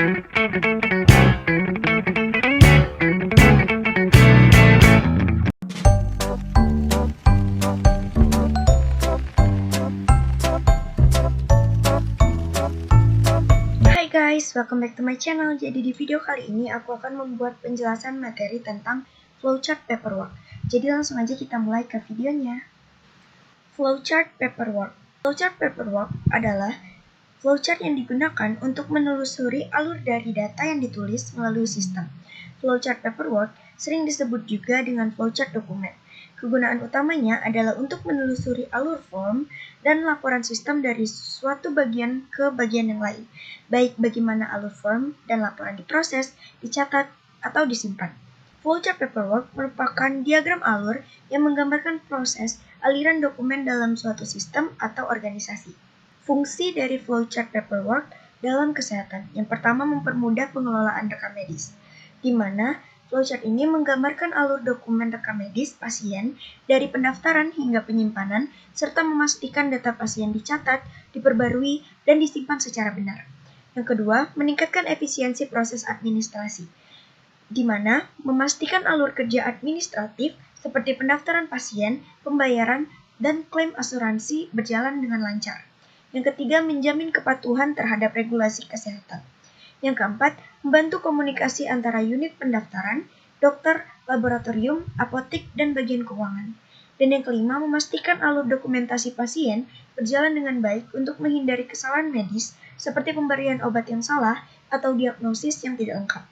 Hai guys, welcome back to my channel. Jadi di video kali ini aku akan membuat penjelasan materi tentang flowchart paperwork. Jadi langsung aja kita mulai ke videonya. Flowchart paperwork. Flowchart paperwork adalah flowchart yang digunakan untuk menelusuri alur dari data yang ditulis melalui sistem. Flowchart paperwork sering disebut juga dengan flowchart dokumen. Kegunaan utamanya adalah untuk menelusuri alur form dan laporan sistem dari suatu bagian ke bagian yang lain, baik bagaimana alur form dan laporan diproses, dicatat, atau disimpan. Flowchart paperwork merupakan diagram alur yang menggambarkan proses aliran dokumen dalam suatu sistem atau organisasi. Fungsi dari flowchart paperwork dalam kesehatan. Yang pertama, mempermudah pengelolaan rekam medis, di mana flowchart ini menggambarkan alur dokumen rekam medis pasien dari pendaftaran hingga penyimpanan, serta memastikan data pasien dicatat, diperbarui, dan disimpan secara benar. Yang kedua, meningkatkan efisiensi proses administrasi, di mana memastikan alur kerja administratif seperti pendaftaran pasien, pembayaran, dan klaim asuransi berjalan dengan lancar. Yang ketiga, menjamin kepatuhan terhadap regulasi kesehatan. Yang keempat, membantu komunikasi antara unit pendaftaran, dokter, laboratorium, apotek, dan bagian keuangan. Dan yang kelima, memastikan alur dokumentasi pasien berjalan dengan baik untuk menghindari kesalahan medis seperti pemberian obat yang salah atau diagnosis yang tidak lengkap.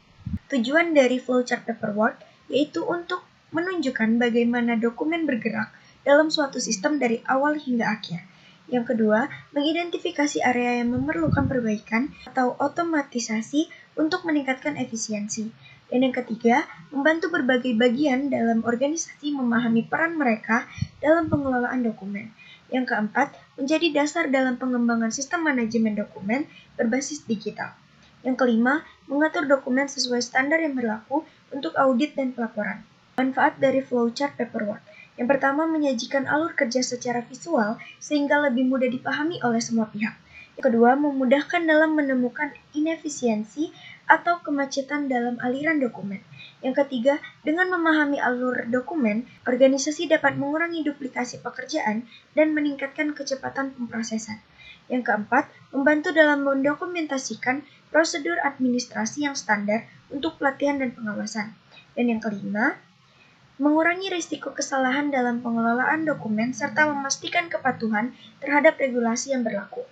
Tujuan dari flowchart paperwork yaitu untuk menunjukkan bagaimana dokumen bergerak dalam suatu sistem dari awal hingga akhir. Yang kedua, mengidentifikasi area yang memerlukan perbaikan atau otomatisasi untuk meningkatkan efisiensi. Dan yang ketiga, membantu berbagai bagian dalam organisasi memahami peran mereka dalam pengelolaan dokumen. Yang keempat, menjadi dasar dalam pengembangan sistem manajemen dokumen berbasis digital. Yang kelima, mengatur dokumen sesuai standar yang berlaku untuk audit dan pelaporan. Manfaat dari flowchart paperwork. Yang pertama, menyajikan alur kerja secara visual sehingga lebih mudah dipahami oleh semua pihak. Yang kedua, memudahkan dalam menemukan inefisiensi atau kemacetan dalam aliran dokumen. Yang ketiga, dengan memahami alur dokumen, organisasi dapat mengurangi duplikasi pekerjaan dan meningkatkan kecepatan pemrosesan. Yang keempat, membantu dalam mendokumentasikan prosedur administrasi yang standar untuk pelatihan dan pengawasan. Dan yang kelima, mengurangi risiko kesalahan dalam pengelolaan dokumen serta memastikan kepatuhan terhadap regulasi yang berlaku.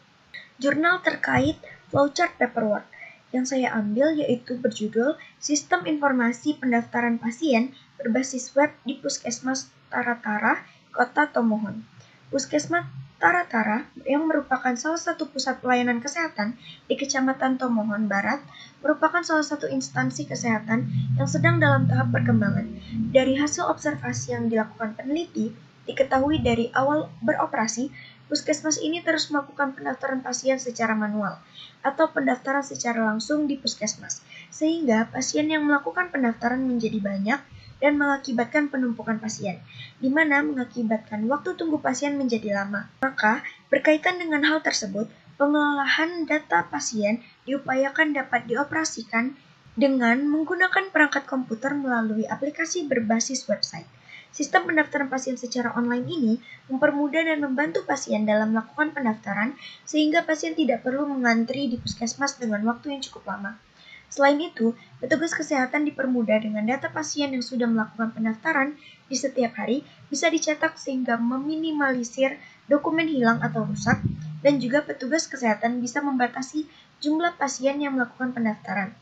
Jurnal terkait flowchart paperwork yang saya ambil yaitu berjudul Sistem Informasi Pendaftaran Pasien berbasis web di Puskesmas Taratara, Kota Tomohon. Puskesmas Taratara yang merupakan salah satu pusat pelayanan kesehatan di Kecamatan Tomohon Barat merupakan salah satu instansi kesehatan yang sedang dalam tahap perkembangan. Dari hasil observasi yang dilakukan peneliti, diketahui dari awal beroperasi, puskesmas ini terus melakukan pendaftaran pasien secara manual atau pendaftaran secara langsung di puskesmas, sehingga pasien yang melakukan pendaftaran menjadi banyak dan mengakibatkan penumpukan pasien, di mana mengakibatkan waktu tunggu pasien menjadi lama. Maka, berkaitan dengan hal tersebut, pengelolaan data pasien diupayakan dapat dioperasikan dengan menggunakan perangkat komputer melalui aplikasi berbasis website. Sistem pendaftaran pasien secara online ini mempermudah dan membantu pasien dalam melakukan pendaftaran sehingga pasien tidak perlu mengantri di puskesmas dengan waktu yang cukup lama. Selain itu, petugas kesehatan dipermudah dengan data pasien yang sudah melakukan pendaftaran di setiap hari bisa dicetak sehingga meminimalisir dokumen hilang atau rusak, dan juga petugas kesehatan bisa membatasi jumlah pasien yang melakukan pendaftaran.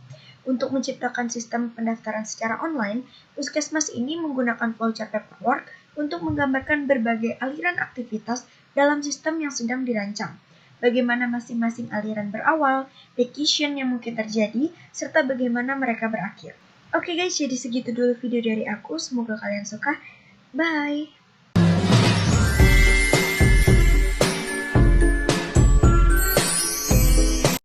Untuk menciptakan sistem pendaftaran secara online, puskesmas ini menggunakan flowchart paperwork untuk menggambarkan berbagai aliran aktivitas dalam sistem yang sedang dirancang. Bagaimana masing-masing aliran berawal, decision yang mungkin terjadi, serta bagaimana mereka berakhir. Oke guys, jadi segitu dulu video dari aku. Semoga kalian suka. Bye!